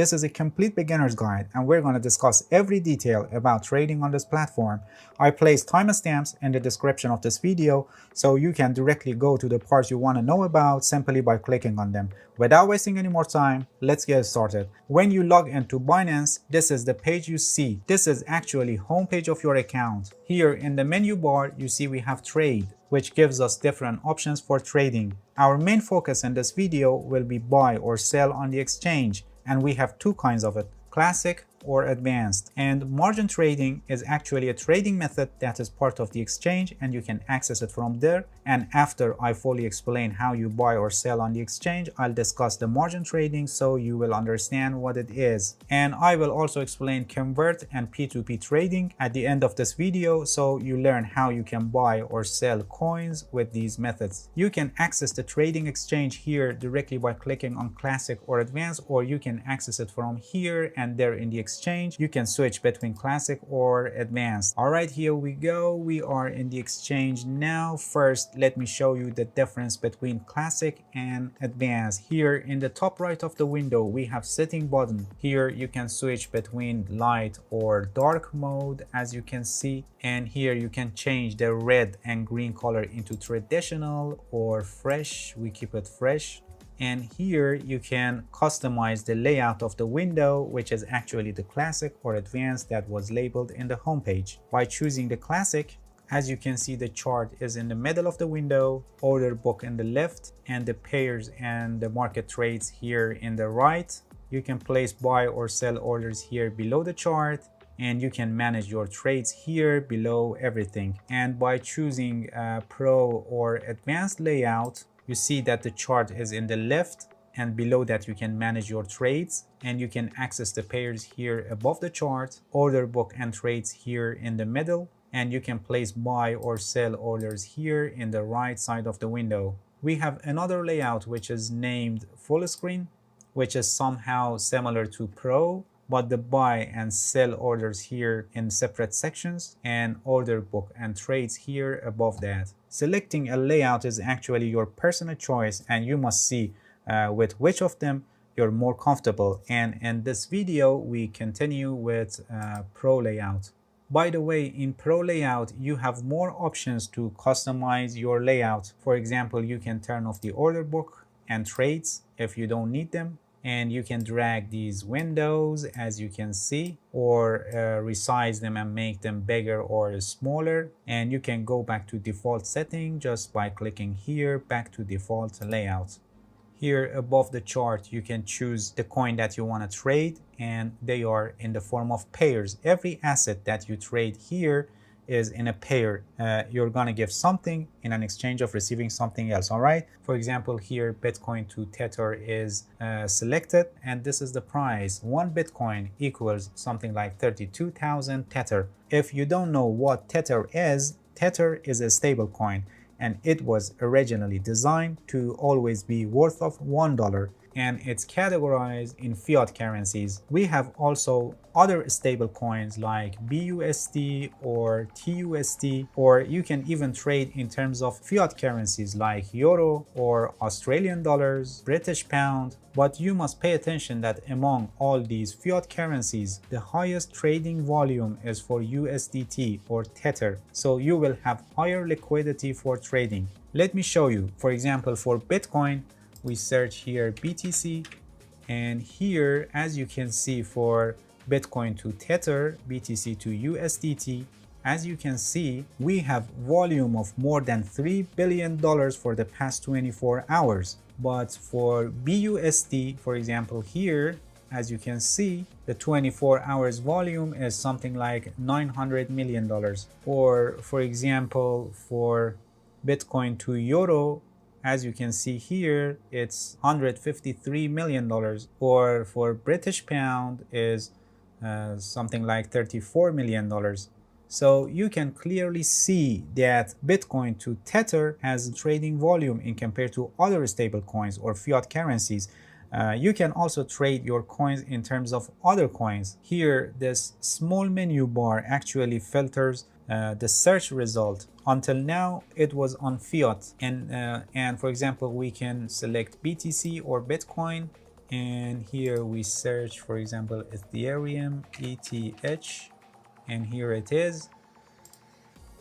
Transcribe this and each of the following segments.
This is a complete beginner's guide and we're going to discuss every detail about trading on this platform. I place timestamps in the description of this video so you can directly go to the parts you want to know about simply by clicking on them. Without wasting any more time, let's get started. When you log into Binance, this is the page you see. This is actually homepage of your account. Here in the menu bar, you see we have trade, which gives us different options for trading. Our main focus in this video will be buy or sell on the exchange, and we have two kinds of it, classic or advanced. And margin trading is actually a trading method that is part of the exchange and you can access it from there. And after I fully explain how you buy or sell on the exchange, I'll discuss the margin trading so you will understand what it is. And I will also explain convert and P2P trading at the end of this video so you learn how you can buy or sell coins with these methods. You can access the trading exchange here directly by clicking on classic or advanced, or you can access it from here and there in the exchange. You can switch between classic or advanced. All right, here we go. We are in the exchange now. First, let me show you the difference between classic and advanced. Here in the top right of the window, we have setting button. Here you can switch between light or dark mode, as you can see. And here you can change the red and green color into traditional or fresh. We keep it fresh. And here you can customize the layout of the window, which is actually the classic or advanced that was labeled in the homepage. By choosing the classic, as you can see, the chart is in the middle of the window, order book in the left, and the pairs and the market trades here in the right. You can place buy or sell orders here below the chart, and you can manage your trades here below everything. And by choosing Pro or advanced layout, you see that the chart is in the left, and below that you can manage your trades and you can access the pairs here above the chart, order book and trades here in the middle, and you can place buy or sell orders here in the right side of the window. We have another layout which is named full screen, which is somehow similar to Pro, but the buy and sell orders here in separate sections and order book and trades here above that. Selecting a layout is actually your personal choice and you must see with which of them you're more comfortable. And in this video, we continue with Pro layout. By the way, in Pro layout, you have more options to customize your layout. For example, you can turn off the order book and trades if you don't need them. And you can drag these windows, as you can see, or resize them and make them bigger or smaller. And you can go back to default setting just by clicking here, back to default layout. Here above the chart, you can choose the coin that you want to trade, and they are in the form of pairs. Every asset that you trade here is in a pair. You're gonna give something in an exchange of receiving something else. All right, for example, here Bitcoin to Tether is selected, and this is the price. 1 Bitcoin equals something like 32,000 Tether. If you don't know what Tether is a stable coin, and it was originally designed to always be worth of $1, and it's categorized in fiat currencies. We have also other stable coins like BUSD or TUSD, or you can even trade in terms of fiat currencies like Euro or Australian dollars, British pound. But you must pay attention that among all these fiat currencies, the highest trading volume is for USDT or Tether, so you will have higher liquidity for trading. Let me show you. For example, for Bitcoin, we search here BTC, and here, as you can see, for Bitcoin to Tether, BTC to USDT, as you can see, we have volume of more than $3 billion for the past 24 hours. But for BUSD, for example, here, as you can see, the 24 hours volume is something like $900 million. Or for example, for Bitcoin to Euro, as you can see here, it's $153 million, or for British pound is something like $34 million. So you can clearly see that Bitcoin to Tether has trading volume in compared to other stable coins or fiat currencies. You can also trade your coins in terms of other coins. Here, this small menu bar actually filters the search result. Until now, it was on fiat. And for example, we can select BTC or Bitcoin, And here we search, for example, Ethereum ETH, and here it is.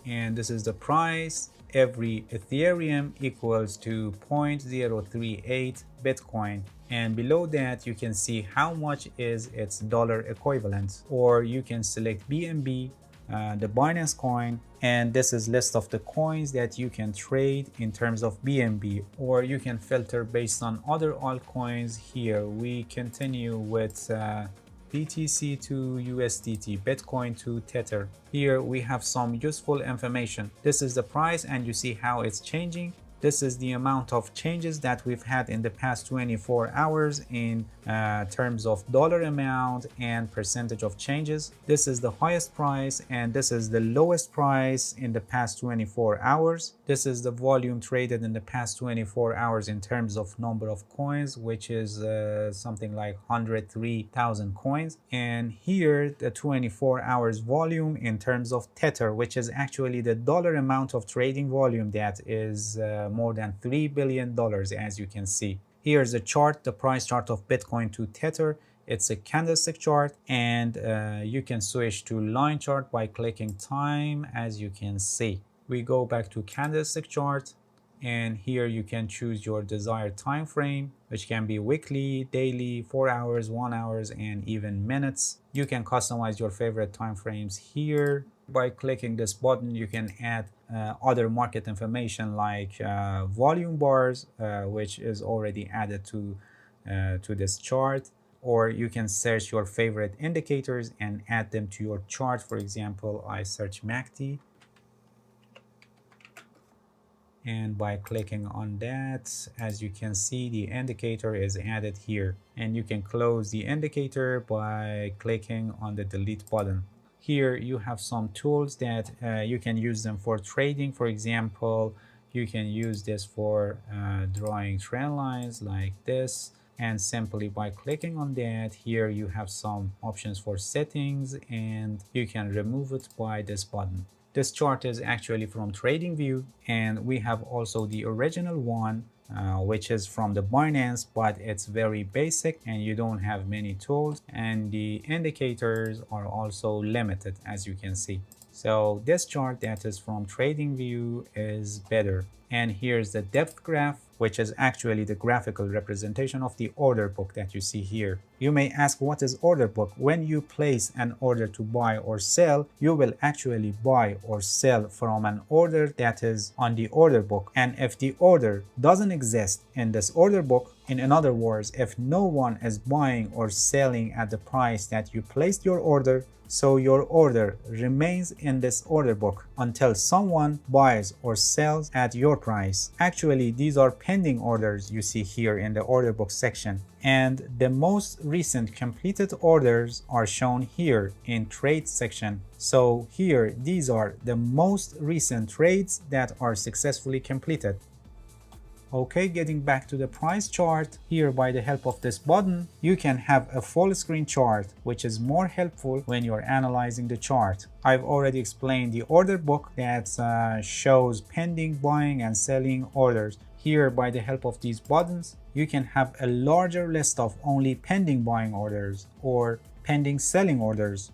And this is the price. Every Ethereum equals to 0.038 Bitcoin. And below that, you can see how much is its dollar equivalent. Or you can select BNB, the Binance coin, and this is list of the coins that you can trade in terms of BNB, or you can filter based on other altcoins. Here we continue with BTC to USDT, Bitcoin to Tether. Here we have some useful information. This is the price and you see how it's changing. This is the amount of changes that we've had in the past 24 hours in terms of dollar amount and percentage of changes. This is the highest price and this is the lowest price in the past 24 hours. This is the volume traded in the past 24 hours in terms of number of coins, which is something like 103,000 coins. And here the 24 hours volume in terms of Tether, which is actually the dollar amount of trading volume that is more than $3 billion, as you can see. Here's a chart, the price chart of Bitcoin to Tether. It's a candlestick chart, and you can switch to line chart by clicking time, as you can see. We go back to candlestick chart, and here you can choose your desired time frame, which can be weekly, daily, 4 hours, 1 hour, and even minutes. You can customize your favorite time frames here. By clicking this button, you can add other market information like volume bars, which is already added to this chart. Or you can search your favorite indicators and add them to your chart. For example, I search MACD. And by clicking on that, as you can see, the indicator is added here. And you can close the indicator by clicking on the delete button. Here you have some tools that you can use them for trading. For example, you can use this for drawing trend lines like this. And simply by clicking on that, here you have some options for settings, and you can remove it by this button. This chart is actually from TradingView, and we have also the original one, which is from the Binance, but it's very basic and you don't have many tools, and the indicators are also limited, as you can see. So this chart that is from TradingView is better. And here's the depth graph, which is actually the graphical representation of the order book that you see here. You may ask, what is order book? When you place an order to buy or sell, you will actually buy or sell from an order that is on the order book. And if the order doesn't exist in this order book, in other words, if no one is buying or selling at the price that you placed your order, so your order remains in this order book until someone buys or sells at your price. Actually, these are pending orders you see here in the order book section. And the most recent completed orders are shown here in trade section. So here, these are the most recent trades that are successfully completed. Okay, getting back to the price chart, here by the help of this button, you can have a full screen chart, which is more helpful when you're analyzing the chart. I've already explained the order book that shows pending buying and selling orders. Here, by the help of these buttons, you can have a larger list of only pending buying orders or pending selling orders.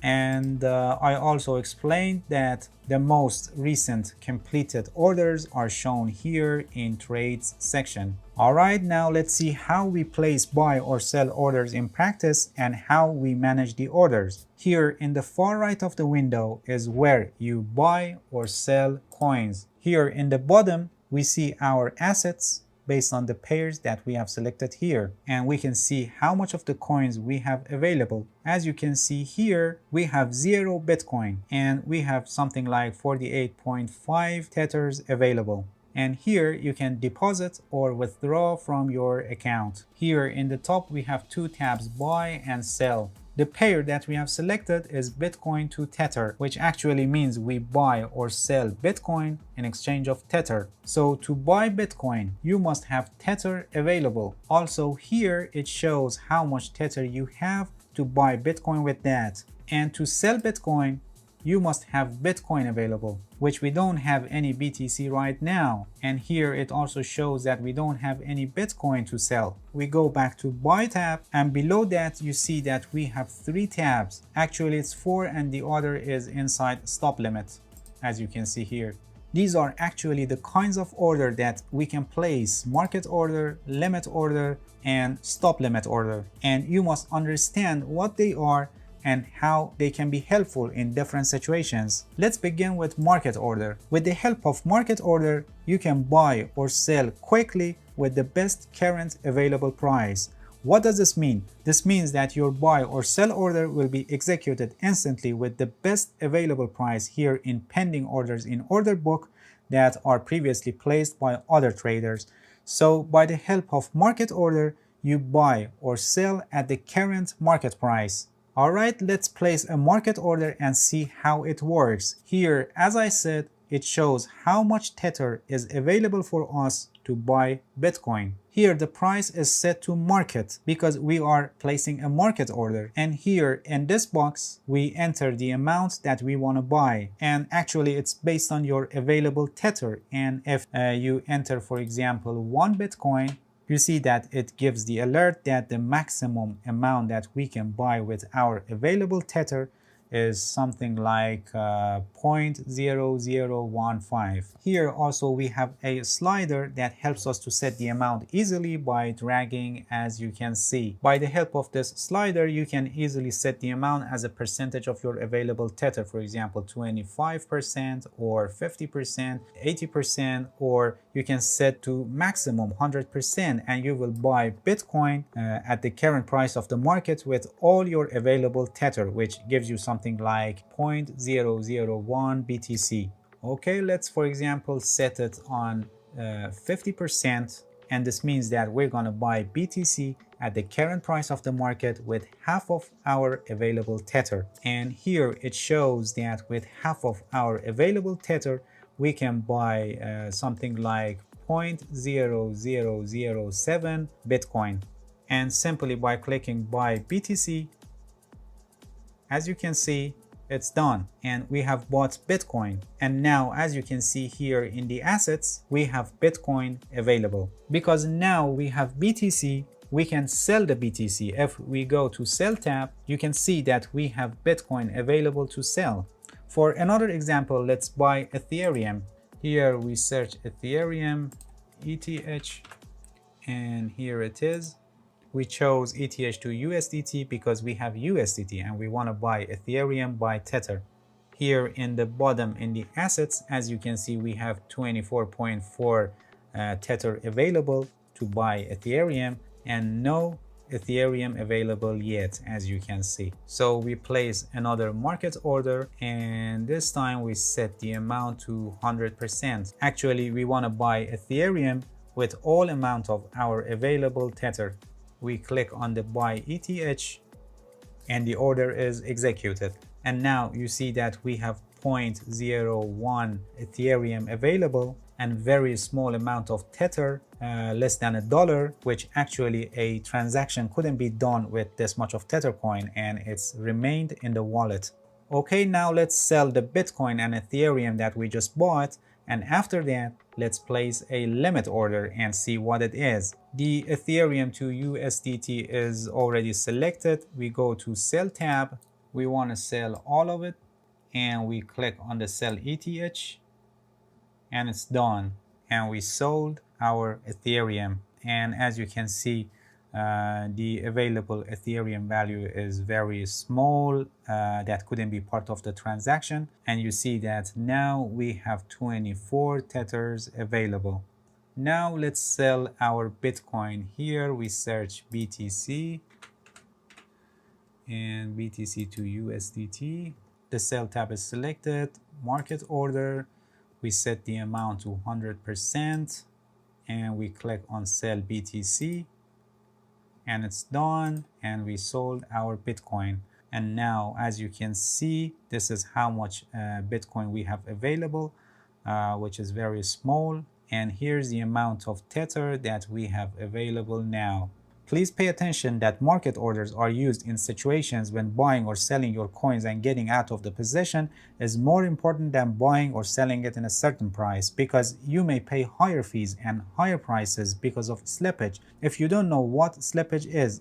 And I also explained that the most recent completed orders are shown here in trades section. Alright, now let's see how we place buy or sell orders in practice and how we manage the orders. Here in the far right of the window is where you buy or sell coins. Here in the bottom, we see our assets based on the pairs that we have selected here, and we can see how much of the coins we have available. As you can see here, we have 0 Bitcoin and we have something like 48.5 Tethers available. And here you can deposit or withdraw from your account. Here in the top we have 2 tabs, buy and sell. The pair that we have selected is Bitcoin to Tether, which actually means we buy or sell Bitcoin in exchange of Tether. So to buy Bitcoin, you must have Tether available. Also here it shows how much Tether you have to buy Bitcoin with that. And to sell Bitcoin, you must have Bitcoin available, which we don't have any BTC right now. And here it also shows that we don't have any Bitcoin to sell. We go back to Buy tab, and below that you see that we have 3 tabs. Actually it's 4, and the other is inside Stop Limit, as you can see here. These are actually the kinds of order that we can place: market order, limit order, and stop limit order. And you must understand what they are and how they can be helpful in different situations. Let's begin with market order. With the help of market order, you can buy or sell quickly with the best current available price. What does this mean? This means that your buy or sell order will be executed instantly with the best available price here in pending orders in order book that are previously placed by other traders. So by the help of market order, you buy or sell at the current market price. Alright, let's place a market order and see how it works. Here, as I said, it shows how much Tether is available for us to buy Bitcoin. Here the price is set to market because we are placing a market order, and here in this box we enter the amount that we want to buy, and actually it's based on your available Tether. And if you enter, for example, 1 Bitcoin, you see that it gives the alert that the maximum amount that we can buy with our available Tether is something like 0.0015. Here also we have a slider that helps us to set the amount easily by dragging, as you can see. By the help of this slider, you can easily set the amount as a percentage of your available Tether, for example 25% or 50%, 80%, or you can set to maximum 100%, and you will buy Bitcoin at the current price of the market with all your available Tether, which gives you something like 0.001 BTC. Okay, let's for example set it on 50%, and this means that we're going to buy BTC at the current price of the market with half of our available Tether. And here it shows that with half of our available Tether, we can buy something like 0.0007 Bitcoin. And simply by clicking buy BTC, as you can see, it's done and we have bought Bitcoin. And now, as you can see here in the assets, we have Bitcoin available. Because now we have BTC, we can sell the BTC. If we go to sell tab, you can see that we have Bitcoin available to sell. For another example, let's buy Ethereum. Here we search Ethereum, ETH, and here it is. We chose ETH to USDT because we have USDT and we want to buy Ethereum by Tether. Here in the bottom in the assets, as you can see, we have 24.4 Tether available to buy Ethereum, and no Ethereum available yet, as you can see. So we place another market order, and this time we set the amount to 100%. Actually, we want to buy Ethereum with all amount of our available Tether. We click on the buy ETH and the order is executed. And now you see that we have 0.01 Ethereum available and very small amount of Tether, less than $1, which actually a transaction couldn't be done with this much of Tether coin, and it's remained in the wallet. Okay, now let's sell the Bitcoin and Ethereum that we just bought, and after that let's place a limit order and see what it is. The Ethereum to USDT is already selected. We go to sell tab, we want to sell all of it, and we click on the sell ETH, and it's done, and we sold our Ethereum. And as you can see, the available Ethereum value is very small, that couldn't be part of the transaction. And you see that now we have 24 Tethers available. Now let's sell our Bitcoin. Here we search BTC and BTC to USDT. The sell tab is selected, market order, we set the amount to 100%, and we click on sell BTC, and it's done, and we sold our Bitcoin. And now, as you can see, this is how much Bitcoin we have available, which is very small. And here's the amount of Tether that we have available now. Please pay attention that market orders are used in situations when buying or selling your coins and getting out of the position is more important than buying or selling it in a certain price, because you may pay higher fees and higher prices because of slippage. If you don't know what slippage is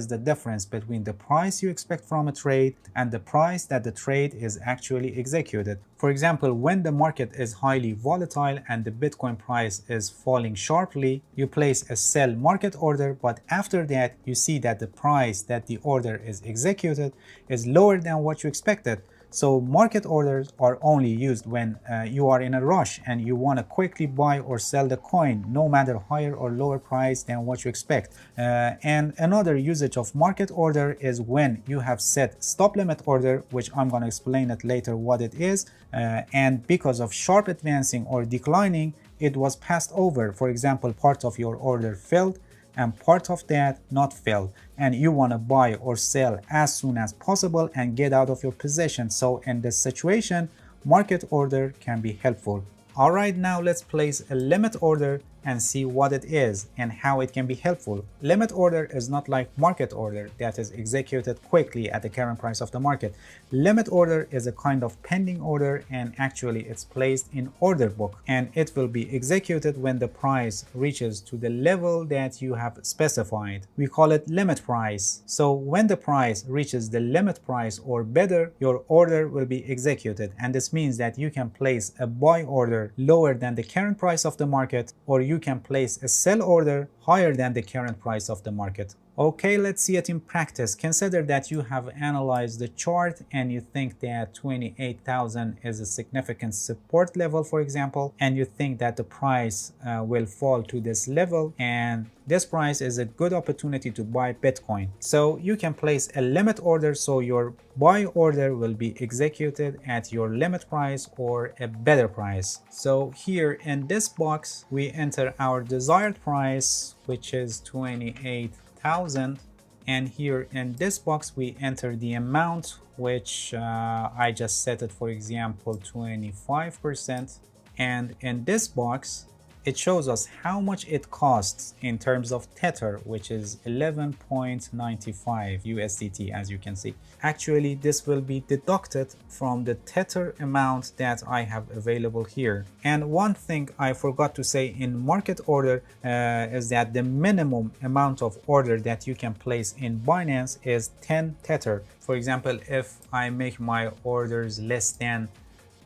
the difference between the price you expect from a trade and the price that the trade is actually executed. For example, when the market is highly volatile and the Bitcoin price is falling sharply, you place a sell market order, but after that you see that the price that the order is executed is lower than what you expected. So market orders are only used when you are in a rush and you want to quickly buy or sell the coin, no matter higher or lower price than what you expect. And another usage of market order is when you have set stop limit order, which I'm going to explain it later what it is. And because of sharp advancing or declining, it was passed over. For example, part of your order failed and part of that not filled, and you want to buy or sell as soon as possible and get out of your position. So in this situation, market order can be helpful. Alright, now let's place a limit order and see what it is and how it can be helpful. Limit order is not like market order that is executed quickly at the current price of the market. Limit order is a kind of pending order, and actually it's placed in order book, and it will be executed when the price reaches to the level that you have specified. We call it limit price. So when the price reaches the limit price or better, your order will be executed, and this means that you can place a buy order lower than the current price of the market, or you can place a sell order higher than the current price of the market. Okay, let's see it in practice. Consider that you have analyzed the chart and you think that 28,000 is a significant support level, for example, and you think that the price will fall to this level, and this price is a good opportunity to buy Bitcoin. So you can place a limit order, so your buy order will be executed at your limit price or a better price. So here in this box, we enter our desired price, which is 28,000, and here in this box we enter the amount, which I just set it, for example, 25%, and in this box it shows us how much it costs in terms of Tether, which is 11.95 USDT, as you can see. Actually, this will be deducted from the Tether amount that I have available here. And one thing I forgot to say in market order is that the minimum amount of order that you can place in Binance is 10 Tether. For example, if I make my orders less than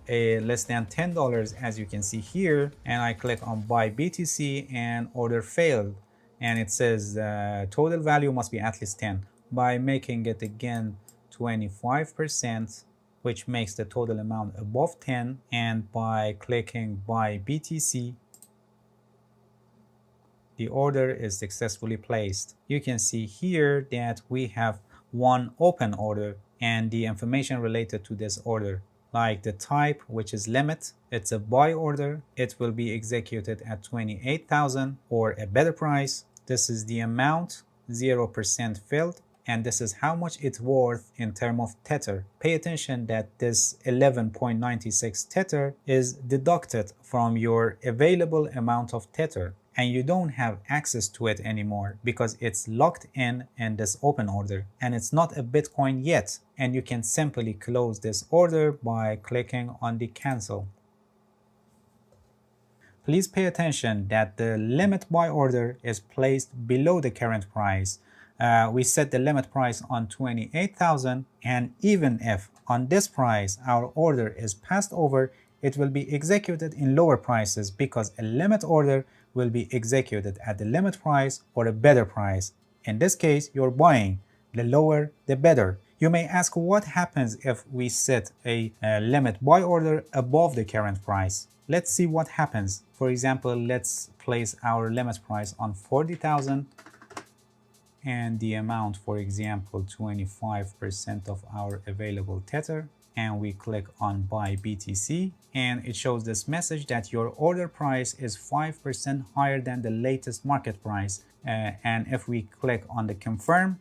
$10, as you can see here, and I click on buy BTC and order failed, and it says total value must be at least 10. By making it again 25%, which makes the total amount above 10, and by clicking buy BTC, the order is successfully placed. You can see here that we have one open order and the information related to this order, like the type, which is limit. It's a buy order. It will be executed at 28,000 or a better price. This is the amount, 0% filled, and this is how much it's worth in terms of Tether. Pay attention that this 11.96 Tether is deducted from your available amount of Tether, and you don't have access to it anymore because it's locked in this open order, and it's not a Bitcoin yet, and you can simply close this order by clicking on the cancel. Please pay attention that the limit buy order is placed below the current price. We set the limit price on 28,000, and even if on this price our order is passed over, it will be executed in lower prices because a limit order will be executed at the limit price or a better price. In this case, you're buying. The lower, the better. You may ask, what happens if we set a limit buy order above the current price? Let's see what happens. For example, let's place our limit price on 40,000 and the amount, for example, 25% of our available Tether, and we click on buy BTC, and it shows this message that your order price is 5% higher than the latest market price. And if we click on the confirm,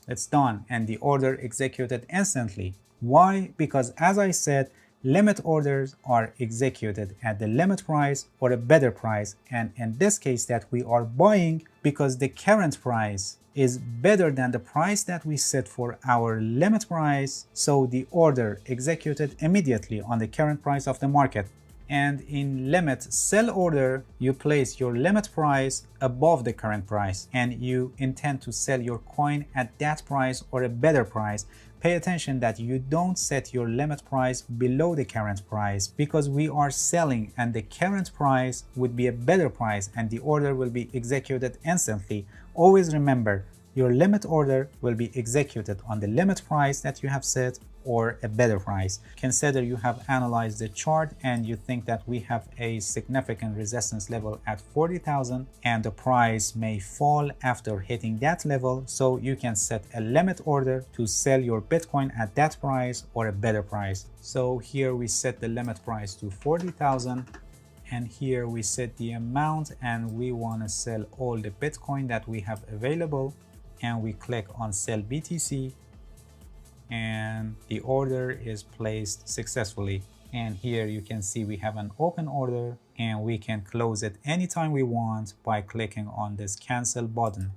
it's done and the order executed instantly. Why? Because as I said, Limit orders are executed at the limit price or a better price, and in this case that we are buying because the current price is better than the price that we set for our limit price, so the order executed immediately on the current price of the market. And in limit sell order, you place your limit price above the current price and you intend to sell your coin at that price or a better price. Pay attention that you don't set your limit price below the current price, because we are selling and the current price would be a better price and the order will be executed instantly. Always remember, your limit order will be executed on the limit price that you have set or a better price. Consider you have analyzed the chart and you think that we have a significant resistance level at 40,000 and the price may fall after hitting that level, so you can set a limit order to sell your Bitcoin at that price or a better price. So here we set the limit price to 40,000 and here we set the amount and we want to sell all the Bitcoin that we have available, and we click on sell BTC and the order is placed successfully. And here you can see we have an open order and we can close it anytime we want by clicking on this cancel button.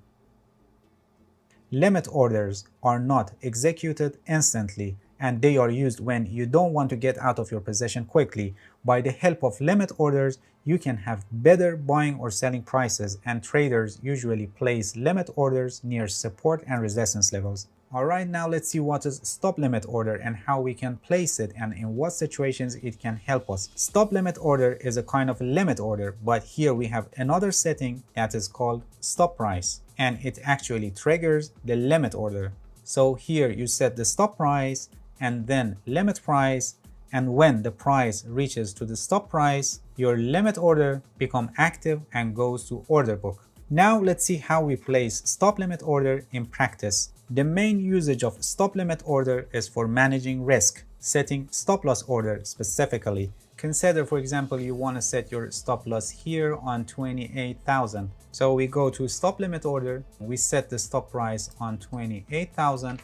Limit orders are not executed instantly and they are used when you don't want to get out of your position quickly. By the help of limit orders, you can have better buying or selling prices, and traders usually place limit orders near support and resistance levels. Alright, now let's see what is stop limit order and how we can place it and in what situations it can help us. Stop limit order is a kind of limit order, but here we have another setting that is called stop price, and it actually triggers the limit order. So here you set the stop price and then limit price, and when the price reaches to the stop price, your limit order becomes active and goes to order book. Now let's see how we place stop limit order in practice. The main usage of stop limit order is for managing risk, setting stop loss order specifically. Consider, for example, you want to set your stop loss here on 28,000. So we go to stop limit order, we set the stop price on 28,000.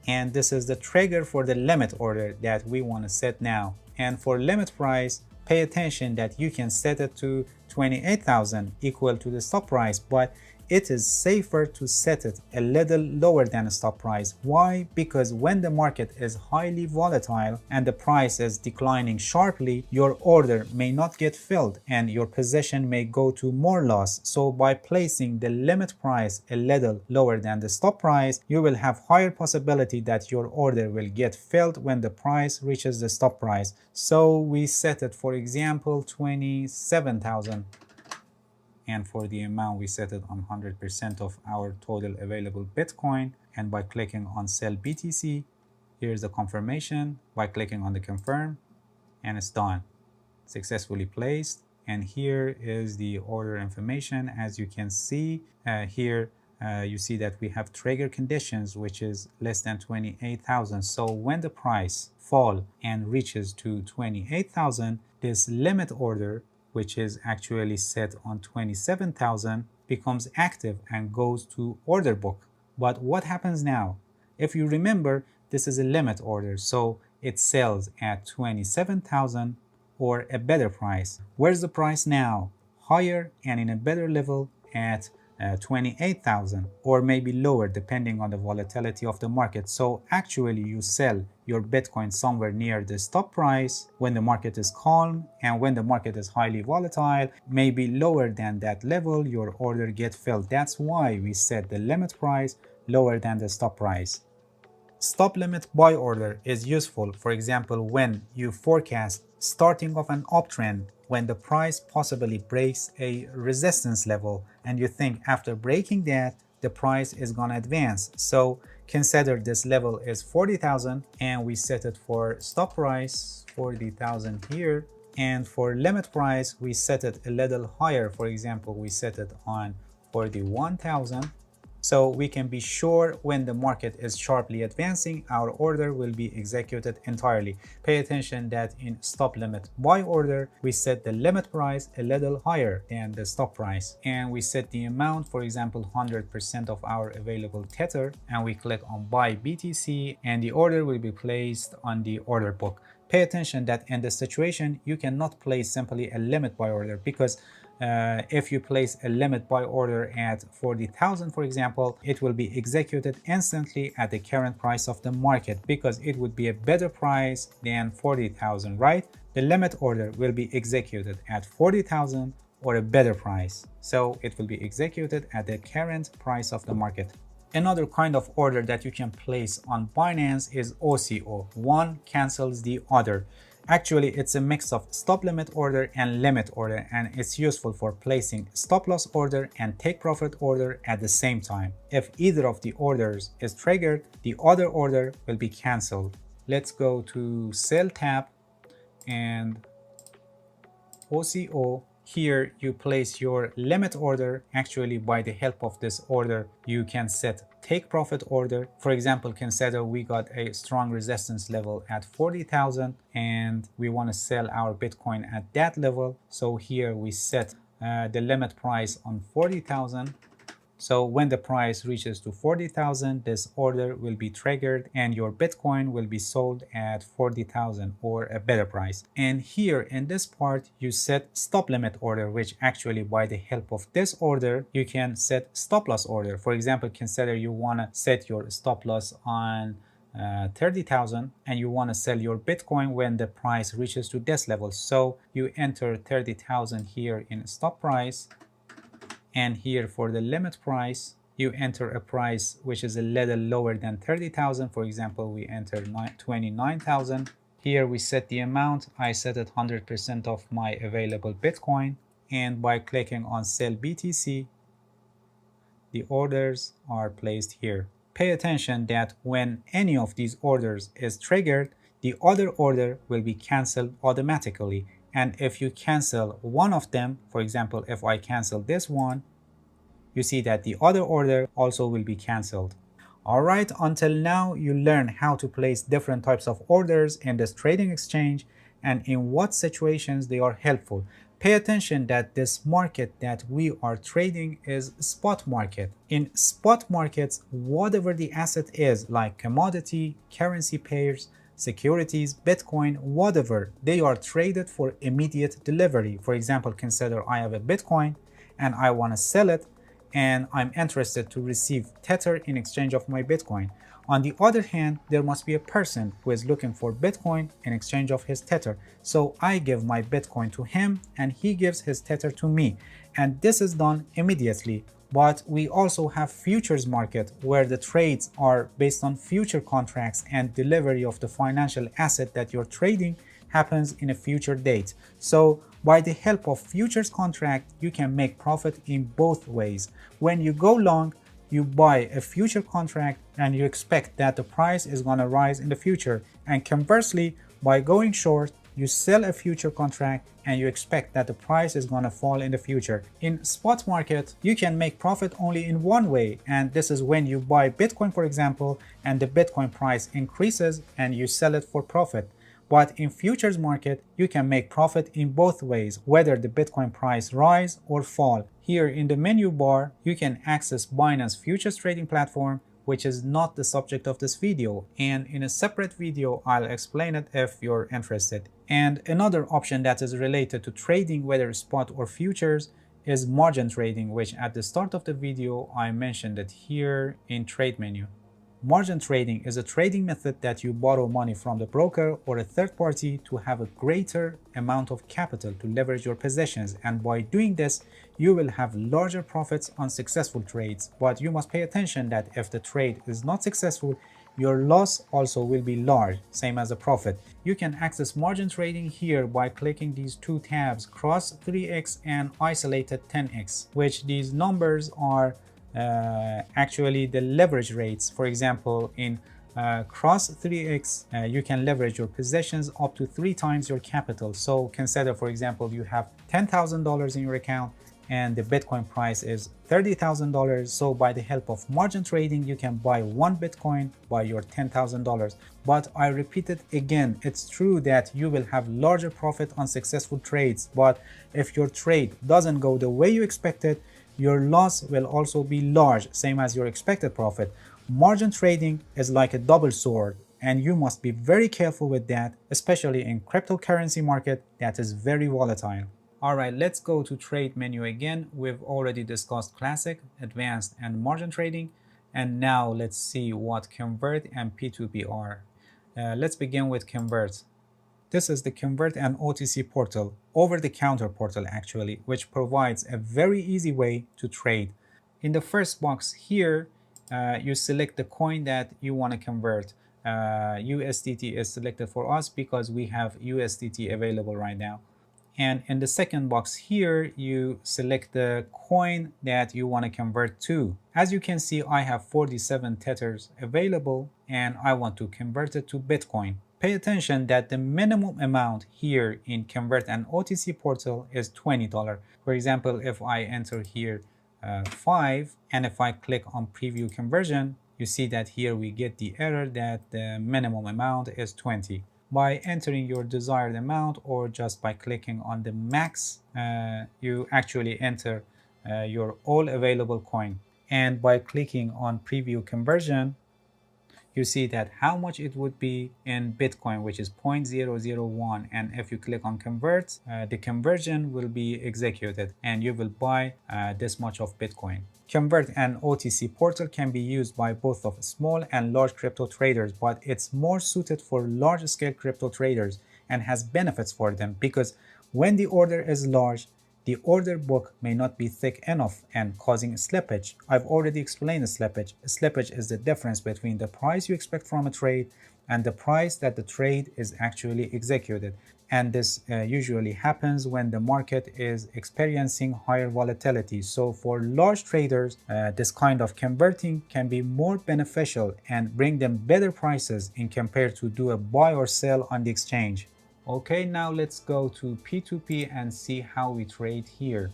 And this is the trigger for the limit order that we want to set now. And for limit price, pay attention that you can set it to 28,000 equal to the stop price, but it is safer to set it a little lower than the stop price. Why? Because when the market is highly volatile and the price is declining sharply, your order may not get filled and your position may go to more loss. So by placing the limit price a little lower than the stop price, you will have higher possibility that your order will get filled when the price reaches the stop price. So we set it, for example, 27,000. And for the amount, we set it on 100% of our total available Bitcoin. And by clicking on sell BTC, here's the confirmation by clicking on the confirm, and it's done. Successfully placed. And here is the order information. As you can see here, you see that we have trigger conditions, which is less than 28,000. So when the price fall and reaches to 28,000, this limit order, which is actually set on 27,000, becomes active and goes to order book. But what happens now? If you remember, this is a limit order, so it sells at 27,000 or a better price. Where's the price now? Higher and in a better level at 28,000 or maybe lower depending on the volatility of the market. So actually you sell your Bitcoin somewhere near the stop price when the market is calm, and when the market is highly volatile, maybe lower than that level, your order gets filled. That's why we set the limit price lower than the stop price. Stop limit buy order is useful, for example, when you forecast starting of an uptrend, when the price possibly breaks a resistance level and you think after breaking that the price is going to advance. So consider this level is 40,000 and we set it for stop price 40,000 here, and for limit price we set it a little higher. For example, we set it on 41,000. So we can be sure when the market is sharply advancing, our order will be executed entirely. Pay attention that in stop limit buy order, we set the limit price a little higher than the stop price. And we set the amount, for example, 100% of our available Tether, and we click on buy BTC, and the order will be placed on the order book. Pay attention that in this situation, you cannot place simply a limit buy order, because if you place a limit buy order at 40,000, for example, it will be executed instantly at the current price of the market, because it would be a better price than 40,000, right? The limit order will be executed at 40,000 or a better price. So it will be executed at the current price of the market. Another kind of order that you can place on Binance is OCO. One cancels the other. Actually, it's a mix of stop limit order and limit order, and it's useful for placing stop loss order and take profit order at the same time. If either of the orders is triggered, the other order will be canceled. Let's go to Sell tab and OCO. Here you place your limit order. Actually, by the help of this order, you can set take profit order. For example, consider we got a strong resistance level at 40,000 and we want to sell our Bitcoin at that level. So here we set the limit price on 40,000. So when the price reaches to 40,000, this order will be triggered and your Bitcoin will be sold at 40,000 or a better price. And here in this part, you set stop limit order, which actually by the help of this order, you can set stop loss order. For example, consider you want to set your stop loss on 30,000 and you want to sell your Bitcoin when the price reaches to this level. So you enter 30,000 here in stop price. And here for the limit price, you enter a price which is a little lower than 30,000. For example, we enter 29,000. Here we set the amount. I set it 100% of my available Bitcoin. And by clicking on Sell BTC, the orders are placed here. Pay attention that when any of these orders is triggered, the other order will be canceled automatically. And if you cancel one of them, for example, if I cancel this one, you see that the other order also will be canceled. All right, until now, you learned how to place different types of orders in this trading exchange and in what situations they are helpful. Pay attention that this market that we are trading is spot market. In spot markets, whatever the asset is, like commodity, currency pairs, securities, Bitcoin, whatever, they are traded for immediate delivery. For example, consider I have a Bitcoin and I want to sell it and I'm interested to receive Tether in exchange of my Bitcoin. On the other hand, there must be a person who is looking for Bitcoin in exchange of his Tether. So I give my Bitcoin to him and he gives his Tether to me. And this is done immediately. But we also have futures market where the trades are based on future contracts and delivery of the financial asset that you're trading happens in a future date. So by the help of futures contract, you can make profit in both ways. When you go long, you buy a future contract and you expect that the price is going to rise in the future. And conversely, by going short, you sell a future contract and you expect that the price is going to fall in the future. In spot market, you can make profit only in one way, and this is when you buy Bitcoin, for example, and the Bitcoin price increases and you sell it for profit. But in futures market, you can make profit in both ways, whether the Bitcoin price rise or fall. Here in the menu bar, you can access Binance Futures trading platform, which is not the subject of this video, and in a separate video I'll explain it if you're interested. And another option that is related to trading, whether spot or futures, is margin trading, which at the start of the video I mentioned it here in trade menu. Margin trading is a trading method that you borrow money from the broker or a third party to have a greater amount of capital to leverage your positions, and by doing this you will have larger profits on successful trades. But you must pay attention that if the trade is not successful, your loss also will be large, same as a profit. You can access margin trading here by clicking these two tabs, cross 3x and isolated 10x, which these numbers are actually the leverage rates. For example, in cross 3x, you can leverage your possessions up to 3 times your capital. So consider, for example, you have $10,000 in your account and the Bitcoin price is $30,000. So by the help of margin trading, you can buy one Bitcoin by your $10,000. But I repeat it again, it's true that you will have larger profit on successful trades, but if your trade doesn't go the way you expected, your loss will also be large, same as your expected profit. Margin trading is like a double sword, and you must be very careful with that, especially in cryptocurrency market that is very volatile. Alright, let's go to trade menu again. We've already discussed classic, advanced, and margin trading. And now let's see what convert and P2P are. Let's begin with convert. This is the convert and OTC portal, over-the-counter portal actually, which provides a very easy way to trade. In the first box here, you select the coin that you want to convert. USDT is selected for us because we have USDT available right now. And in the second box here, you select the coin that you want to convert to. As you can see, I have 47 tethers available and I want to convert it to Bitcoin. Pay attention that the minimum amount here in convert and OTC portal is $20. For example, if I enter here 5 and if I click on preview conversion, you see that here we get the error that the minimum amount is 20. By entering your desired amount or just by clicking on the max, you actually enter your all available coin. And by clicking on preview conversion, you see that how much it would be in Bitcoin, which is 0.001. And if you click on convert, the conversion will be executed and you will buy this much of Bitcoin. Convert and OTC portal can be used by both of small and large crypto traders, but it's more suited for large scale crypto traders and has benefits for them because when the order is large, the order book may not be thick enough and causing slippage. I've already explained the slippage. Slippage is the difference between the price you expect from a trade and the price that the trade is actually executed. And this usually happens when the market is experiencing higher volatility. So for large traders, this kind of converting can be more beneficial and bring them better prices in compared to do a buy or sell on the exchange. Okay, now let's go to P2P and see how we trade here.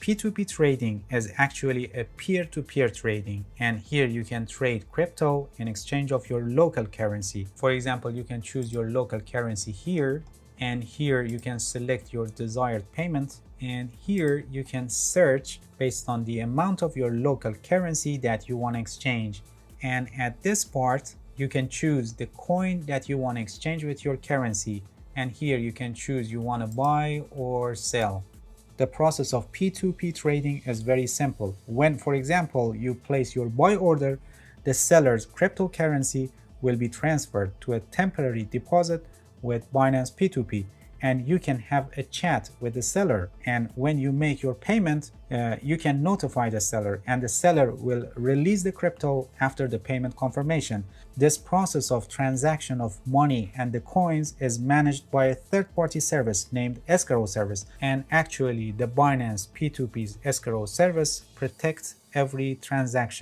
P2P trading is actually a peer-to-peer trading, and here you can trade crypto in exchange of your local currency. For example, you can choose your local currency here, and here you can select your desired payment, and here you can search based on the amount of your local currency that you want to exchange. And at this part, you can choose the coin that you want to exchange with your currency. And here you can choose you want to buy or sell. The process of P2P trading is very simple. When, for example, you place your buy order, the seller's cryptocurrency will be transferred to a temporary deposit with Binance P2P, and you can have a chat with the seller. And when you make your payment, you can notify the seller, and the seller will release the crypto after the payment confirmation. This process of transaction of money and the coins is managed by a third-party service named escrow service, and actually the Binance P2P's escrow service protects every transaction.